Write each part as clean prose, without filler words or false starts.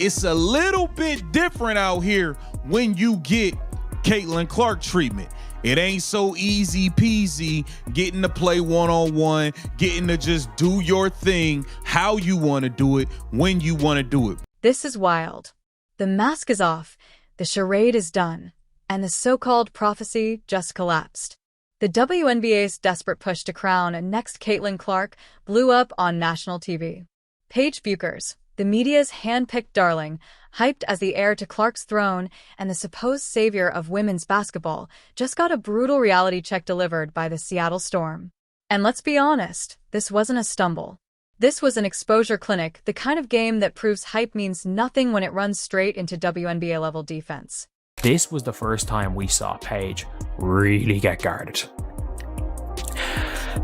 It's a little bit different out here when you get Caitlin Clark treatment. It ain't so easy peasy getting to play one-on-one, getting to just do your thing how you want to do it, when you want to do it. This is wild. The mask is off, the charade is done, and the so-called prophecy just collapsed. The WNBA's desperate push to crown a next Caitlin Clark blew up on national TV. Paige Bueckers, the media's hand-picked darling, hyped as the heir to Clark's throne and the supposed savior of women's basketball, just got a brutal reality check delivered by the Seattle Storm. And let's be honest, this wasn't a stumble. This was an exposure clinic, the kind of game that proves hype means nothing when it runs straight into WNBA-level defense. This was the first time we saw Paige really get guarded.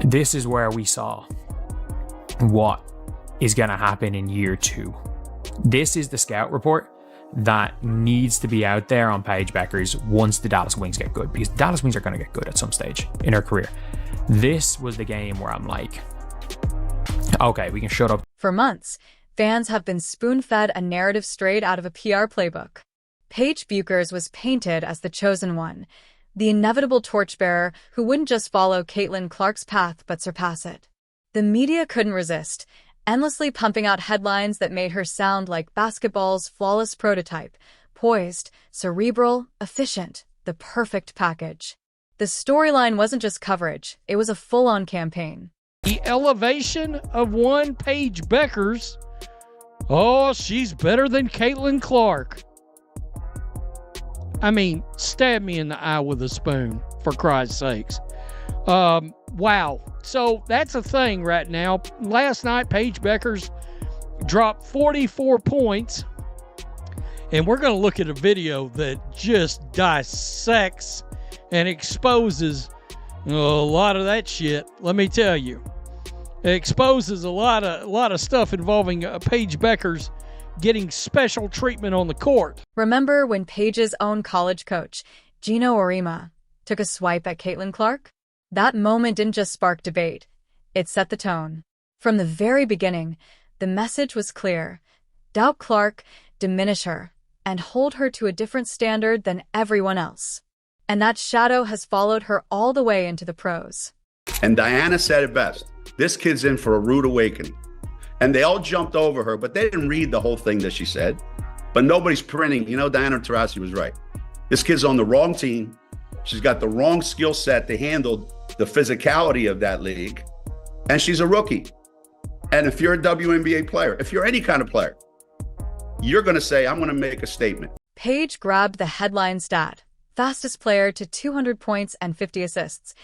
This is where we saw what is going to happen in year 2. This is the scout report that needs to be out there on Paige Bueckers once the Dallas Wings get good, because Dallas Wings are going to get good at some stage in her career. This was the game where I'm like, okay, we can shut up. For months, fans have been spoon-fed a narrative straight out of a PR playbook. Paige Bueckers was painted as the chosen one, the inevitable torchbearer who wouldn't just follow Caitlin Clark's path but surpass it. The media couldn't resist, endlessly pumping out headlines that made her sound like basketball's flawless prototype, poised, cerebral, efficient, the perfect package. The storyline wasn't just coverage, it was a full-on campaign. The elevation of one Paige Bueckers. Oh, she's better than Caitlin Clark. I mean, stab me in the eye with a spoon, for Christ's sakes. Wow. So that's a thing right now. Last night, Paige Bueckers dropped 44 points. And we're going to look at a video that just dissects and exposes a lot of that shit. Let me tell you. It exposes a lot of stuff involving Paige Bueckers getting special treatment on the court. Remember when Paige's own college coach, Gino Orima, took a swipe at Caitlin Clark? That moment didn't just spark debate. It set the tone. From the very beginning, the message was clear. Doubt Clark, diminish her, and hold her to a different standard than everyone else. And that shadow has followed her all the way into the pros. And Diana said it best. This kid's in for a rude awakening. And they all jumped over her, but they didn't read the whole thing that she said. But nobody's printing. You know, Diana Taurasi was right. This kid's on the wrong team. She's got the wrong skill set to handle the physicality of that league. And she's a rookie. And if you're a WNBA player, if you're any kind of player, you're going to say, I'm going to make a statement. Paige grabbed the headline stat, fastest player to 200 points and 50 assists,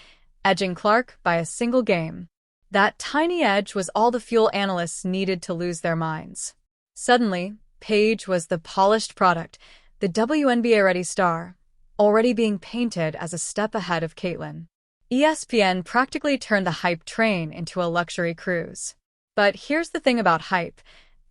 edging Clark by a single game. That tiny edge was all the fuel analysts needed to lose their minds. Suddenly, Paige was the polished product, the WNBA-ready star, already being painted as a step ahead of Caitlin. ESPN practically turned the hype train into a luxury cruise. But here's the thing about hype.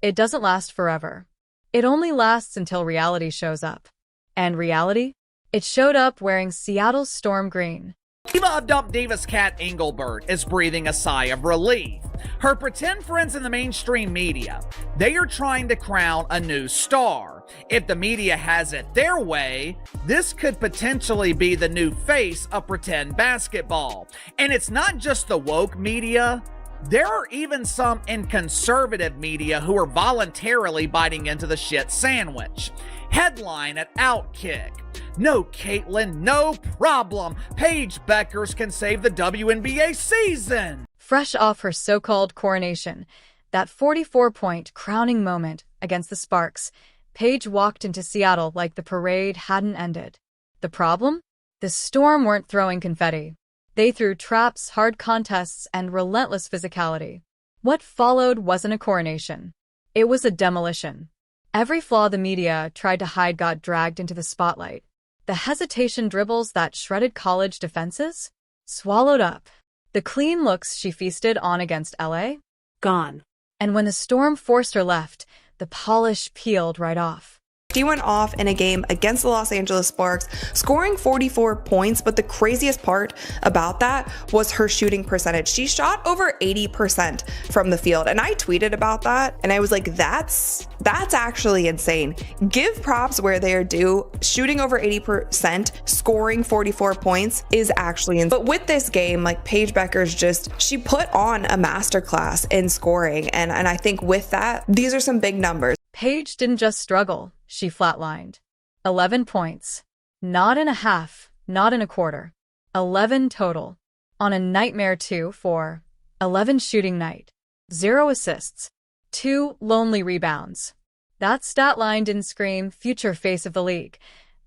It doesn't last forever. It only lasts until reality shows up. And reality? It showed up wearing Seattle's storm green. Diva of Dump Divas Kat Engelbert is breathing a sigh of relief. Her pretend friends in the mainstream media, they are trying to crown a new star. If the media has it their way, this could potentially be the new face of pretend basketball. And it's not just the woke media. There are even some in conservative media who are voluntarily biting into the shit sandwich. Headline at Outkick. No, Caitlin, no problem. Paige Bueckers can save the WNBA season. Fresh off her so-called coronation, that 44-point crowning moment against the Sparks, Paige walked into Seattle like the parade hadn't ended. The problem? The Storm weren't throwing confetti. They threw traps, hard contests, and relentless physicality. What followed wasn't a coronation. It was a demolition. Every flaw the media tried to hide got dragged into the spotlight. The hesitation dribbles that shredded college defenses? Swallowed up. The clean looks she feasted on against LA? Gone. And when the Storm forced her left, the polish peeled right off. She went off in a game against the Los Angeles Sparks, scoring 44 points, but the craziest part about that was her shooting percentage. She shot over 80% from the field, and I tweeted about that, and I was like, that's actually insane. Give props where they are due. Shooting over 80%, scoring 44 points is actually insane. But with this game, like Paige Bueckers she put on a masterclass in scoring, and I think with that, these are some big numbers. Paige didn't just struggle, she flatlined. 11 points. Not in a half, not in a quarter. 11 total. On a nightmare 2 for 11 shooting night. 0 assists. 2 lonely rebounds. That stat line didn't scream future face of the league.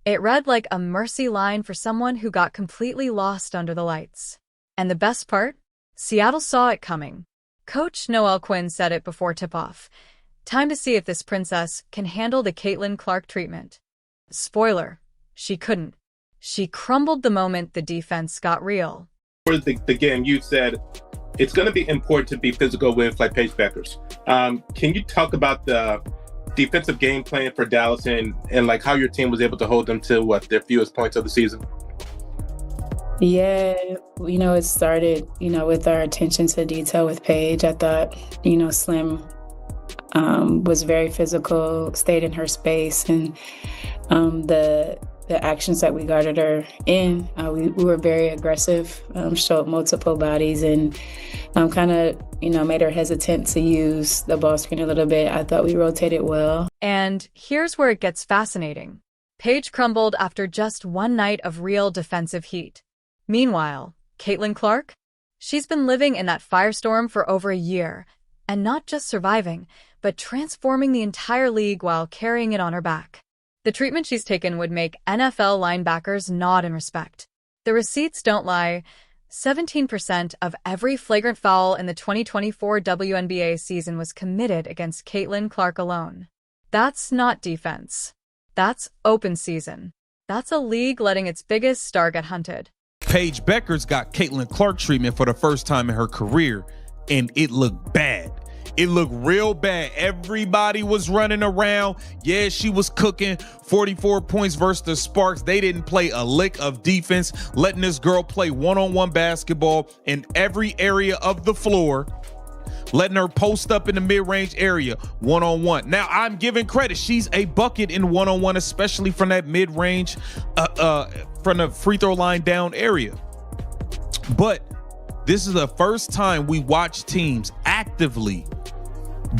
It read like a mercy line for someone who got completely lost under the lights. And the best part? Seattle saw it coming. Coach Noel Quinn said it before tip-off. Time to see if this princess can handle the Caitlin Clark treatment. Spoiler, she couldn't. She crumbled the moment the defense got real. For the game, you said it's going to be important to be physical with like Paige Bueckers. Can you talk about the defensive game plan for Dallas and like how your team was able to hold them to their fewest points of the season? Yeah, it started, with our attention to detail with Paige. I thought, Slim was very physical, stayed in her space, and the actions that we guarded her in, we were very aggressive, showed multiple bodies, and kind of, made her hesitant to use the ball screen a little bit. I thought we rotated well. And here's where it gets fascinating. Paige crumbled after just one night of real defensive heat. Meanwhile, Caitlin Clark? She's been living in that firestorm for over a year, and not just surviving, but transforming the entire league while carrying it on her back. The treatment she's taken would make NFL linebackers nod in respect. The receipts don't lie. 17% of every flagrant foul in the 2024 WNBA season was committed against Caitlin Clark alone. That's not defense. That's open season. That's a league letting its biggest star get hunted. Paige Bueckers got Caitlin Clark treatment for the first time in her career, and it looked bad. It looked real bad. Everybody was running around. Yeah, she was cooking 44 points versus the Sparks. They didn't play a lick of defense, letting this girl play one-on-one basketball in every area of the floor, letting her post up in the mid-range area one-on-one. Now, I'm giving credit. She's a bucket in one-on-one, especially from that mid-range, from the free throw line down area. But this is the first time we watch teams actively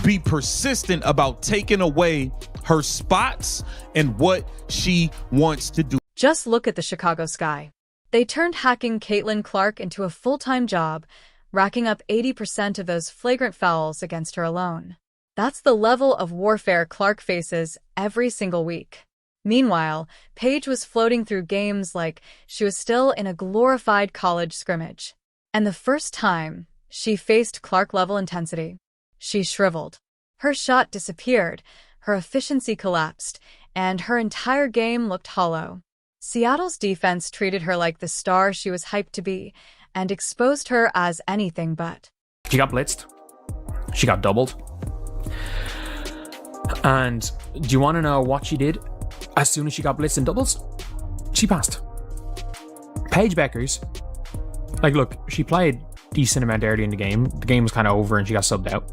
be persistent about taking away her spots and what she wants to do. Just look at the Chicago Sky. They turned hacking Caitlin Clark into a full-time job, racking up 80% of those flagrant fouls against her alone. That's the level of warfare Clark faces every single week. Meanwhile, Paige was floating through games like she was still in a glorified college scrimmage. And the first time she faced Clark-level intensity, she shriveled. Her shot disappeared, her efficiency collapsed, and her entire game looked hollow. Seattle's defense treated her like the star she was hyped to be and exposed her as anything but. She got blitzed. She got doubled. And do you want to know what she did as soon as she got blitzed and doubles? She passed. Paige Bueckers, look, she played decent amount early in the game. The game was kind of over and she got subbed out.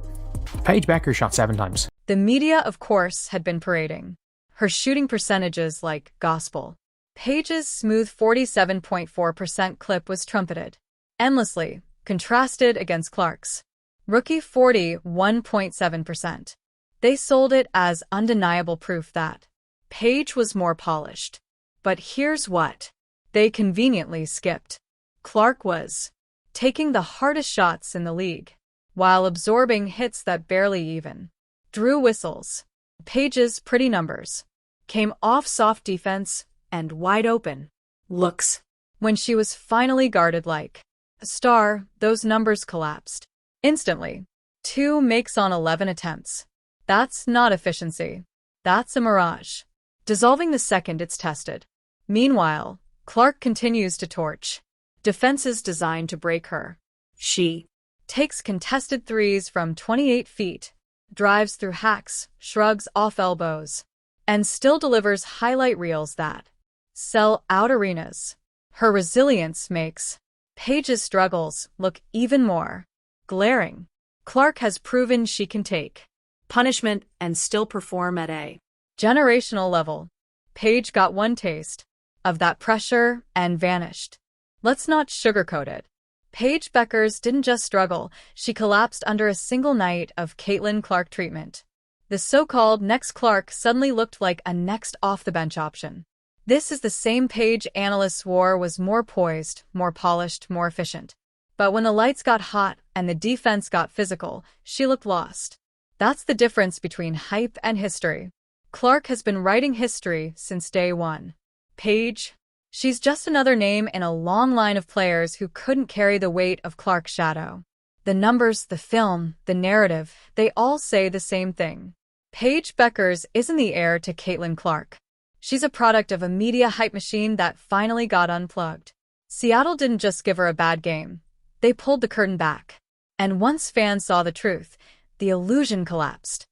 Paige Bueckers shot 7 times. The media, of course, had been parading her shooting percentages like gospel. Paige's smooth 47.4% clip was trumpeted endlessly, contrasted against Clark's rookie 41.7%. They sold it as undeniable proof that Paige was more polished. But here's what they conveniently skipped. Clark was taking the hardest shots in the league, while absorbing hits that barely even drew whistles. Paige's pretty numbers came off soft defense and wide open looks. When she was finally guarded like a star, those numbers collapsed instantly. 2 makes on 11 attempts. That's not efficiency. That's a mirage, dissolving the second it's tested. Meanwhile, Clark continues to torch defenses designed to break her. She takes contested threes from 28 feet, drives through hacks, shrugs off elbows, and still delivers highlight reels that sell out arenas. Her resilience makes Paige's struggles look even more glaring. Clark has proven she can take punishment and still perform at a generational level. Paige got one taste of that pressure and vanished. Let's not sugarcoat it. Paige Bueckers didn't just struggle, she collapsed under a single night of Caitlin Clark treatment. The so-called next Clark suddenly looked like a next off-the-bench option. This is the same Paige analysts swore was more poised, more polished, more efficient. But when the lights got hot and the defense got physical, she looked lost. That's the difference between hype and history. Clark has been writing history since day one. Paige, she's just another name in a long line of players who couldn't carry the weight of Clark's shadow. The numbers, the film, the narrative, they all say the same thing. Paige Bueckers isn't the heir to Caitlin Clark. She's a product of a media hype machine that finally got unplugged. Seattle didn't just give her a bad game. They pulled the curtain back. And once fans saw the truth, the illusion collapsed.